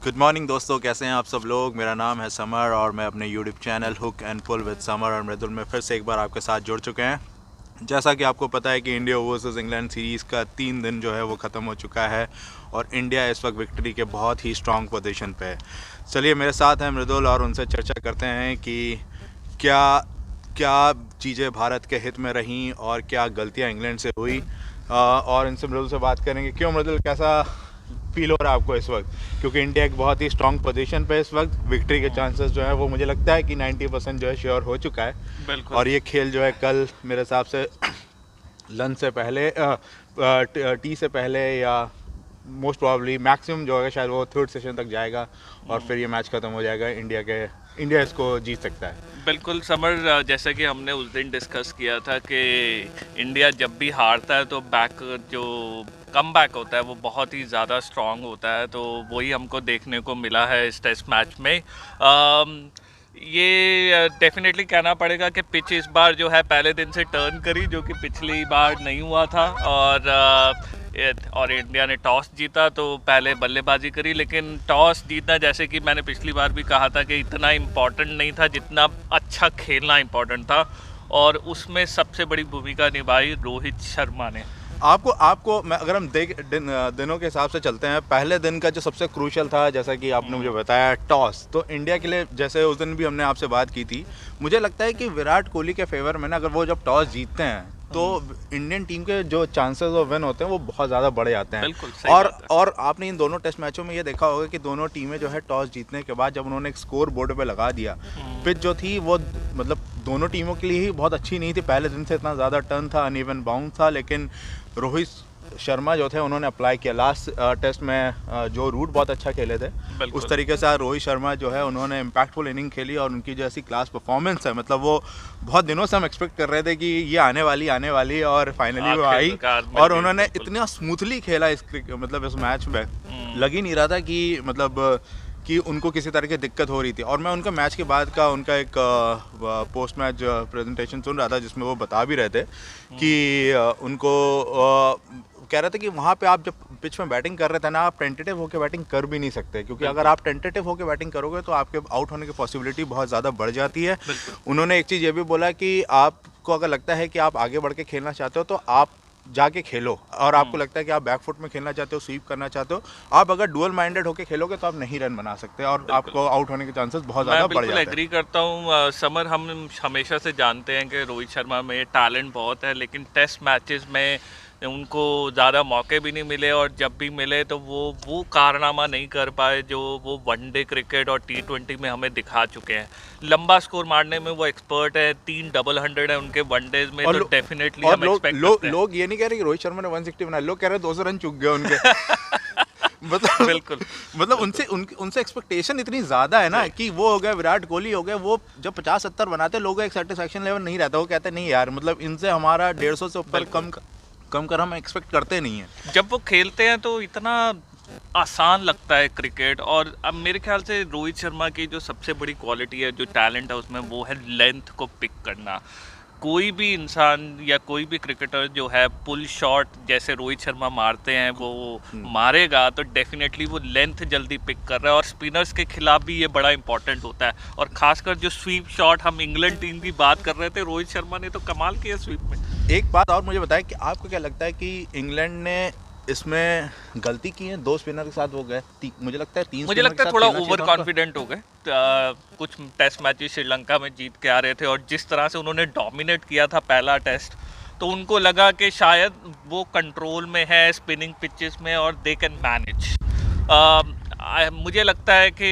Good morning दोस्तों, कैसे हैं आप सब लोग। मेरा नाम है समर और मैं अपने YouTube channel hook and pull with Samar और मृदुल में फिर से एक बार आपके साथ जुड़ चुके हैं। जैसा कि आपको पता है कि इंडिया वर्सेस इंग्लैंड सीरीज़ का 3 दिन जो है वो ख़त्म हो चुका है और इंडिया इस वक्त विक्ट्री के बहुत ही स्ट्रॉन्ग पोजीशन पे है। चलिए मेरे साथ हैं मृदुल और उनसे चर्चा करते हैं कि क्या क्या चीज़ें भारत के हित में रहीं और क्या गलतियाँ इंग्लैंड से हुई। और इनसे मृदुल से बात करेंगे। क्यों मृदुल, कैसा फील हो रहा है आपको इस वक्त, क्योंकि इंडिया एक बहुत ही स्ट्रॉन्ग पोजीशन पे इस वक्त विक्ट्री के चांसेस जो है वो मुझे लगता है कि 90% जो है श्योर हो चुका है। बिल्कुल। और ये खेल जो है कल मेरे हिसाब से लंच से पहले टी से पहले या मोस्ट प्रॉब्ली मैक्सिमम जो है शायद वो थर्ड सेशन तक जाएगा और फिर ये मैच खत्म हो जाएगा। इंडिया इसको जीत सकता है। बिल्कुल समर, जैसा कि हमने उस दिन डिस्कस किया था कि इंडिया जब भी हारता है तो जो कम बैक होता है वो बहुत ही ज़्यादा स्ट्रॉन्ग होता है, तो वही हमको देखने को मिला है इस टेस्ट मैच में। ये डेफिनेटली कहना पड़ेगा कि पिच इस बार जो है पहले दिन से टर्न करी, जो कि पिछली बार नहीं हुआ था। और इंडिया ने टॉस जीता तो पहले बल्लेबाजी करी, लेकिन टॉस जीतना जैसे कि मैंने पिछली बार भी कहा था कि इतना इम्पॉर्टेंट नहीं था जितना अच्छा खेलना इम्पॉर्टेंट था, और उसमें सबसे बड़ी भूमिका निभाई रोहित शर्मा ने। आपको अगर हम दिनों के हिसाब से चलते हैं, पहले दिन का जो सबसे क्रूशियल था, जैसा कि आपने मुझे बताया, टॉस, तो इंडिया के लिए, जैसे उस दिन भी हमने आपसे बात की थी, मुझे लगता है कि विराट कोहली के फेवर में ना, अगर वो जब टॉस जीतते हैं तो इंडियन टीम के जो चांसेस ऑफ विन होते हैं वो बहुत ज़्यादा बढ़ जाते हैं। बिल्कुल सही बात है। और आपने इन दोनों टेस्ट मैचों में ये देखा होगा कि दोनों टीमें जो है टॉस जीतने के बाद जब उन्होंने एक स्कोर बोर्ड पे लगा दिया, पिच जो थी वो मतलब दोनों टीमों के लिए ही बहुत अच्छी नहीं थी। पहले दिन से इतना ज़्यादा टर्न था, अनइवन बाउंस था, लेकिन रोहित शर्मा जो थे उन्होंने अप्लाई किया लास्ट टेस्ट में, जो रूट बहुत अच्छा खेले थे उस तरीके से रोहित शर्मा जो है उन्होंने इम्पैक्टफुल इनिंग खेली और उनकी जो ऐसी क्लास परफॉर्मेंस है, मतलब वो बहुत दिनों से हम एक्सपेक्ट कर रहे थे कि ये आने वाली और फाइनली वो आई और उन्होंने इतना स्मूथली खेला इस मैच में, लग ही नहीं रहा था कि उनको किसी तरह की दिक्कत हो रही थी। और मैं उनका मैच के बाद का उनका एक पोस्ट मैच प्रेजेंटेशन सुन रहा था जिसमें वो बता भी रहे थे कि उनको कह रहे थे कि वहाँ पे आप जब पिच में बैटिंग कर रहे थे ना, आप टेंटेटिव होकर बैटिंग कर भी नहीं सकते, क्योंकि अगर आप टेंटेटिव होकर बैटिंग करोगे तो आपके आउट होने की पॉसिबिलिटी बहुत ज़्यादा बढ़ जाती है। उन्होंने एक चीज़ ये भी बोला कि आपको अगर लगता है कि आप आगे बढ़ के खेलना चाहते हो तो आप जाके खेलो, और आपको लगता है कि आप बैकफुट में खेलना चाहते हो, स्वीप करना चाहते हो, आप अगर डुअल माइंडेड होकर खेलोगे तो आप नहीं रन बना सकते और आपको आउट होने के चांसेस बहुत ज़्यादा बढ़ जाते हैं। मैं एग्री करता हूँ समर, हम हमेशा से जानते हैं कि रोहित शर्मा में टैलेंट बहुत है, लेकिन टेस्ट मैचेस में उनको ज़्यादा मौके भी नहीं मिले, और जब भी मिले तो वो कारनामा नहीं कर पाए जो वो वनडे क्रिकेट और T20 में हमें दिखा चुके हैं। लंबा स्कोर मारने में वो एक्सपर्ट है, 3 डबल 100 है उनके वनडेज में, तो डेफिनेटली हम एक्सपेक्ट करते हैं। लोग ये नहीं कह रहे कि रोहित शर्मा ने 160 बनाया, लोग कह रहे हैं 200 रन चूक गए उनके बिल्कुल उनसे एक्सपेक्टेशन इतनी ज्यादा है ना कि वो हो गए, विराट कोहली हो गए, वो जब 50-70 बनाते लोगों का एक सेटिस्फैक्शन लेवल नहीं रहता, वो कहते नहीं यार, मतलब इनसे हमारा 150 से ऊपर कम कर हम एक्सपेक्ट करते नहीं है। जब वो खेलते हैं तो इतना आसान लगता है क्रिकेट। और अब मेरे ख्याल से रोहित शर्मा की जो सबसे बड़ी क्वालिटी है, जो टैलेंट है उसमें, वो है लेंथ को पिक करना। कोई भी इंसान या कोई भी क्रिकेटर जो है पुल शॉट जैसे रोहित शर्मा मारते हैं वो मारेगा तो डेफिनेटली वो लेंथ जल्दी पिक कर रहा है, और स्पिनर्स के खिलाफ भी ये बड़ा इंपॉर्टेंट होता है। और खासकर जो स्वीप शॉट, हम इंग्लैंड टीम की बात कर रहे थे, रोहित शर्मा ने तो कमाल किया स्वीप में। एक बात और मुझे बताएं कि आपको क्या लगता है कि इंग्लैंड ने इसमें गलती की है? 2 स्पिनर के साथ वो गए, मुझे लगता है 3 मुझे लगता है थोड़ा ओवर कॉन्फिडेंट हो गए। कुछ टेस्ट मैचेस श्रीलंका में जीत के आ रहे थे और जिस तरह से उन्होंने डोमिनेट किया था पहला टेस्ट, तो उनको लगा कि शायद वो कंट्रोल में है स्पिनिंग पिचेस में और दे कैन मैनेज। मुझे लगता है कि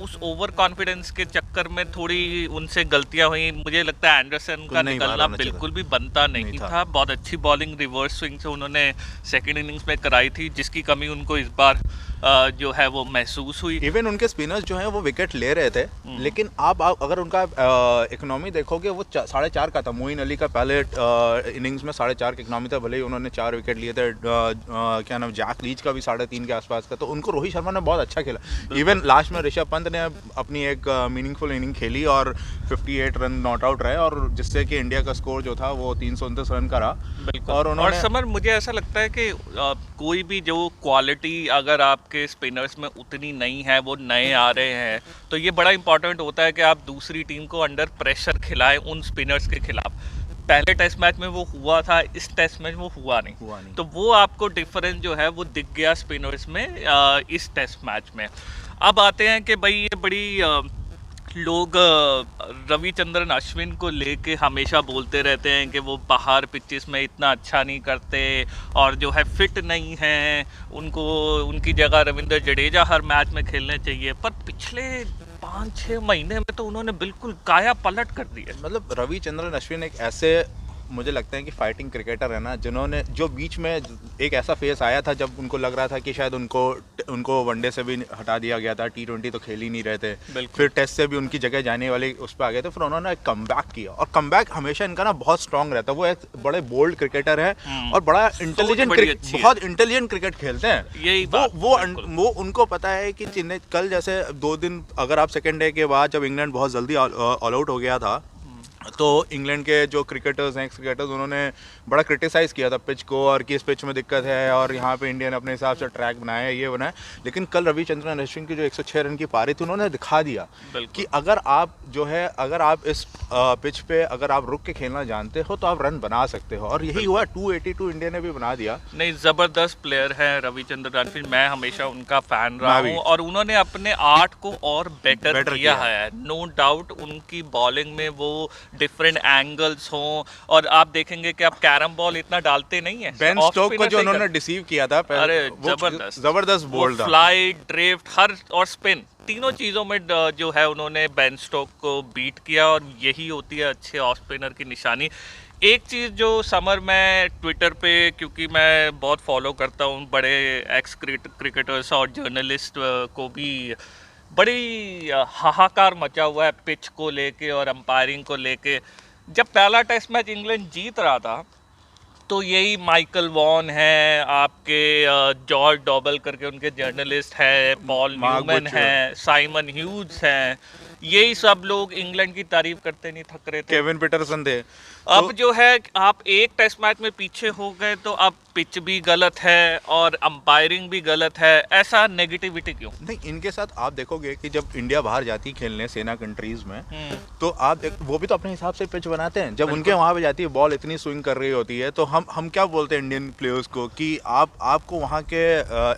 उस ओवर कॉन्फिडेंस के चक्कर में थोड़ी उनसे गलतियां हुई। मुझे लगता है एंडरसन का निकलना बिल्कुल भी बनता नहीं था। बहुत अच्छी बॉलिंग रिवर्स स्विंग से उन्होंने सेकंड इनिंग्स में कराई थी, जिसकी कमी उनको इस बार जो है वो महसूस हुई। इवन उनके स्पिनर्स जो हैं वो विकेट ले रहे थे, लेकिन आप अगर उनका इकोनॉमी देखोगे वो 4.5 का था। मोइन अली का पहले इनिंग्स में 4.5 का इकोनॉमी था, भले ही उन्होंने 4 विकेट लिए थे। क्या नाम, जैक लीच का भी 3.5 के आसपास का। तो उनको रोहित शर्मा ने बहुत अच्छा खेला। इवन लास्ट में ऋषभ पंत ने अपनी एक मीनिंगफुल इनिंग खेली और 58 रन नॉट आउट रहे, और जिससे कि इंडिया का स्कोर जो था वो 329 रन का रहा। और समर, मुझे ऐसा लगता है कि कोई भी जो क्वालिटी अगर आपके स्पिनर्स में उतनी नहीं है, वो नए आ रहे हैं, तो ये बड़ा इंपॉर्टेंट होता है कि आप दूसरी टीम को अंडर प्रेशर खिलाएं उन स्पिनर्स के खिलाफ। पहले टेस्ट मैच में वो हुआ था, इस टेस्ट मैच में वो हुआ नहीं। तो वो आपको डिफरेंस जो है वो दिख गया स्पिनर्स में इस टेस्ट मैच में। अब आते हैं कि भाई ये बड़ी लोग रविचंद्रन अश्विन को लेके हमेशा बोलते रहते हैं कि वो बाहर पिचेस में इतना अच्छा नहीं करते और जो है फिट नहीं है, उनको उनकी जगह रविंद्र जडेजा हर मैच में खेलने चाहिए। पर पिछले 5-6 महीने में तो उन्होंने बिल्कुल काया पलट कर दी है। मतलब रविचंद्रन अश्विन एक ऐसे मुझे लगता है कि फाइटिंग क्रिकेटर है ना, जिन्होंने जो बीच में एक ऐसा फेस आया था जब उनको लग रहा था कि शायद उनको वनडे से भी हटा दिया गया था, T20 तो खेल ही नहीं रहे थे, फिर टेस्ट से भी उनकी जगह जाने वाले उस पर आ गए थे, फिर उन्होंने एक कमबैक किया और कमबैक हमेशा इनका ना बहुत स्ट्रांग रहता है। वो एक बड़े बोल्ड क्रिकेटर है और बड़ा इंटेलिजेंट, बहुत इंटेलिजेंट क्रिकेट खेलते हैं। यही वो उनको पता है कि चेन्नई कल जैसे 2 दिन अगर आप सेकेंड डे के बाद जब इंग्लैंड बहुत जल्दी ऑल आउट हो गया था, तो इंग्लैंड के जो क्रिकेटर्स हैं, एक्स क्रिकेटर्स, उन्होंने बड़ा क्रिटिसाइज़ किया था पिच को और कि इस पिच में दिक्कत है और यहाँ पे इंडिया ने अपने हिसाब से ट्रैक बनाया, ये बनाया। लेकिन कल रविचंद्रन अश्विन की जो 106 रन की पारी थी, उन्होंने दिखा दिया कि अगर आप इस पिच पे अगर आप रुक के खेलना जानते हो तो आप रन बना सकते हो, और यही हुआ। 282 इंडिया ने भी बना दिया। नहीं, ज़बरदस्त प्लेयर है रविचंद्रन अश्विन, मैं हमेशा उनका फ़ैन रहा हूँ और उन्होंने अपने आर्ट को और बेटर किया है। नो डाउट उनकी बॉलिंग में वो डिफरेंट एंगल्स हों, और आप देखेंगे कि आप कैरम बॉल इतना डालते नहीं है। बेन स्टोक को जो उन्होंने डिसीव किया था, अरे जबरदस्त बॉल था, फ्लाई, ड्रिफ्ट, हर और स्पिन, तीनों चीज़ों में जो है उन्होंने बेन स्टोक को बीट किया, और यही होती है अच्छे ऑफ स्पिनर की निशानी। एक चीज़ जो समर में ट्विटर पे, क्योंकि मैं बहुत फॉलो करता हूँ बड़े एक्स क्रिकेटर्स और जर्नलिस्ट को भी, बड़ी हाहाकार मचा हुआ है पिच को लेके और अंपायरिंग को लेके। जब पहला टेस्ट मैच इंग्लैंड जीत रहा था तो यही माइकल वॉन है, आपके जॉर्ज डॉबल करके उनके जर्नलिस्ट है, पॉल न्यूमैन है, साइमन ह्यूज हैं, यही सब लोग इंग्लैंड की तारीफ करते नहीं थक रहे थे। केविन पीटरसन थे। अब जो है आप एक टेस्ट मैच में पीछे हो गए तो अब पिच भी गलत है और अंपायरिंग भी गलत है, ऐसा नेगेटिविटी क्यों? नहीं, इनके साथ आप देखोगे कि जब इंडिया बाहर जाती है खेलने सेना कंट्रीज में, तो आप वो भी तो अपने हिसाब से पिच बनाते हैं। जब उनके वहाँ पे जाती है, बॉल इतनी स्विंग कर रही होती है, तो हम क्या बोलते हैं इंडियन प्लेयर्स को कि आपको वहाँ के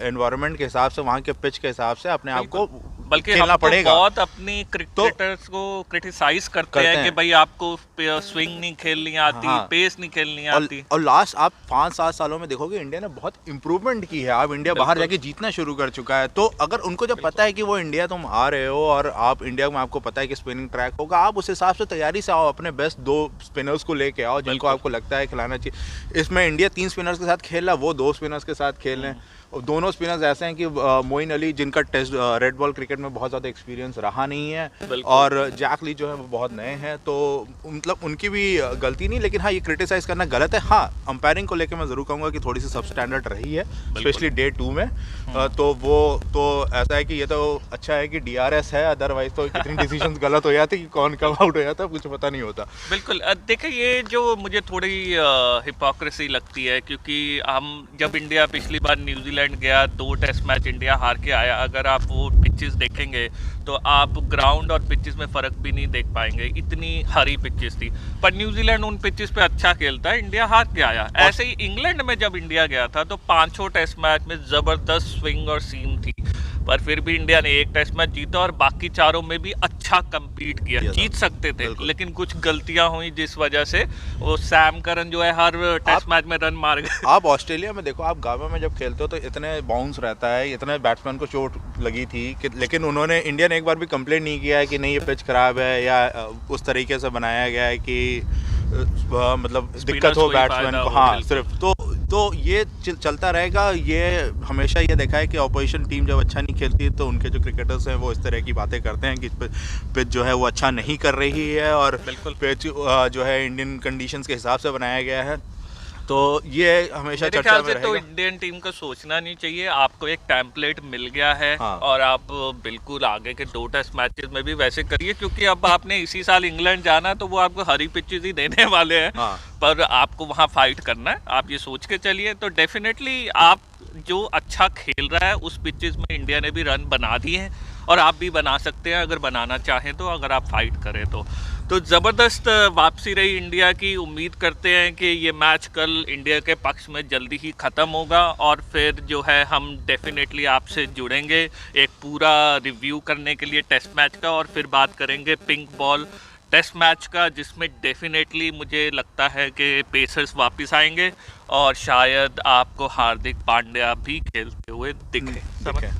एनवायरनमेंट के हिसाब से, वहाँ के पिच के हिसाब से अपने आप को बल्कि खेलना पड़ेगा। बहुत अपनी क्रिकेटर्स को क्रिटिसाइज करते हैं कि भाई आपको स्विंग नहीं खेलनी आती, पेस नहीं खेलनी आती। और लास्ट आप 5-7 सालों में देखोगे इंडिया ने बहुत इंप्रूवमेंट की है। अब इंडिया बाहर जाके जीतना शुरू कर चुका है, तो अगर उनको जब पता है कि वो इंडिया तुम आ रहे हो और आप इंडिया में आपको पता है कि स्पिनिंग ट्रैक होगा, आप उस हिसाब से तैयारी से आओ, अपने बेस्ट 2 स्पिनर्स को लेके आओ जिनको आपको लगता है खिलाना चाहिए। इसमें इंडिया 3 स्पिनर्स के साथ खेल रहा, वो 2 स्पिनर्स के साथ खेल रहे हैं। और दोनों स्पिनर्स ऐसे हैं कि मोइन अली, जिनका टेस्ट रेड बॉल क्रिकेट में बहुत ज़्यादा एक्सपीरियंस रहा नहीं है, और जैक ली जो है वो बहुत नए हैं, तो मतलब उनकी भी गलती नहीं। लेकिन हाँ, ये क्रिटिसाइज़ करना गलत है। हाँ, अंपायरिंग को लेकर मैं ज़रूर कहूँगा कि थोड़ी सी सब स्टैंडर्ड रही है, स्पेशली डे 2 में। तो वो तो ऐसा है कि ये तो अच्छा है कि DRS है, अदरवाइज तो कितनी डिसीजंस गलत हो जाते कि कौन कब आउट हो जाता कुछ पता नहीं होता। बिल्कुल। देखिए, ये जो मुझे थोड़ी हिपोक्रेसी लगती है, क्योंकि हम जब इंडिया पिछली बार न्यूजीलैंड गया, 2 टेस्ट मैच इंडिया हार के आया, अगर आप वो पिचेस देखेंगे तो आप ग्राउंड और पिचेस में फ़र्क भी नहीं देख पाएंगे, इतनी हरी पिचेस थी। पर न्यूजीलैंड उन पिचेस पे अच्छा खेलता है, इंडिया हार के आया। ऐसे ही इंग्लैंड में जब इंडिया गया था तो 5 टेस्ट मैच में ज़बरदस्त स्विंग और सीम थी, पर फिर भी इंडिया ने 1 टेस्ट मैच जीता और बाकी 4 में भी अच्छा compete किया। जीत सकते थे, लेकिन कुछ गलतियां हुई जिस वजह से वो सैम करन जो है हर टेस्ट मैच में रन मार गए। आप ऑस्ट्रेलिया में देखो, आप गांव में जब खेलते हो तो इतने बाउंस रहता है, इतने बैट्समैन को चोट लगी थी कि, लेकिन उन्होंने, इंडिया ने एक बार भी कंप्लेंट नहीं किया है कि नहीं ये पिच खराब है या उस तरीके से बनाया गया है कि मतलब दिक्कत हो बैट्समैन को। हाँ, सिर्फ तो ये चलता रहेगा। ये हमेशा ये देखा है कि ऑपोजिशन टीम जब अच्छा नहीं खेलती तो उनके जो क्रिकेटर्स हैं वो इस तरह की बातें करते हैं कि पिच जो है वो अच्छा नहीं कर रही है, और पिच जो है इंडियन कंडीशंस के हिसाब से बनाया गया है। तो ये हमेशा मेरे चर्चा ख्याल में से तो रहेगा। इंडियन टीम को सोचना नहीं चाहिए, आपको एक टेम्पलेट मिल गया है हाँ। और आप बिल्कुल आगे के 2 टेस्ट मैचेस में भी वैसे करिए, क्योंकि अब आपने इसी साल इंग्लैंड जाना तो वो आपको हरी पिचेस ही देने वाले हैं। हाँ। पर आपको वहाँ फाइट करना है, आप ये सोच के चलिए। तो डेफिनेटली आप जो अच्छा खेल रहा है उस पिचेस में इंडिया ने भी रन बना दिए हैं और आप भी बना सकते हैं अगर बनाना चाहें तो, अगर आप फाइट करें तो ज़बरदस्त वापसी रही इंडिया की। उम्मीद करते हैं कि ये मैच कल इंडिया के पक्ष में जल्दी ही ख़त्म होगा और फिर जो है हम डेफिनेटली आपसे जुड़ेंगे एक पूरा रिव्यू करने के लिए टेस्ट मैच का, और फिर बात करेंगे पिंक बॉल टेस्ट मैच का, जिसमें डेफिनेटली मुझे लगता है कि पेसर्स वापस आएंगे और शायद आपको हार्दिक पांड्या भी खेलते हुए दिखे।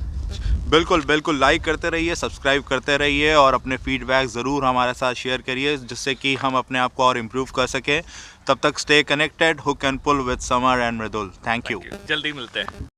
बिल्कुल बिल्कुल, लाइक करते रहिए, सब्सक्राइब करते रहिए और अपने फीडबैक ज़रूर हमारे साथ शेयर करिए, जिससे कि हम अपने आप को और इम्प्रूव कर सकें। तब तक stay connected, hook and pull with Samar and Mridul. Thank you. जल्दी मिलते हैं।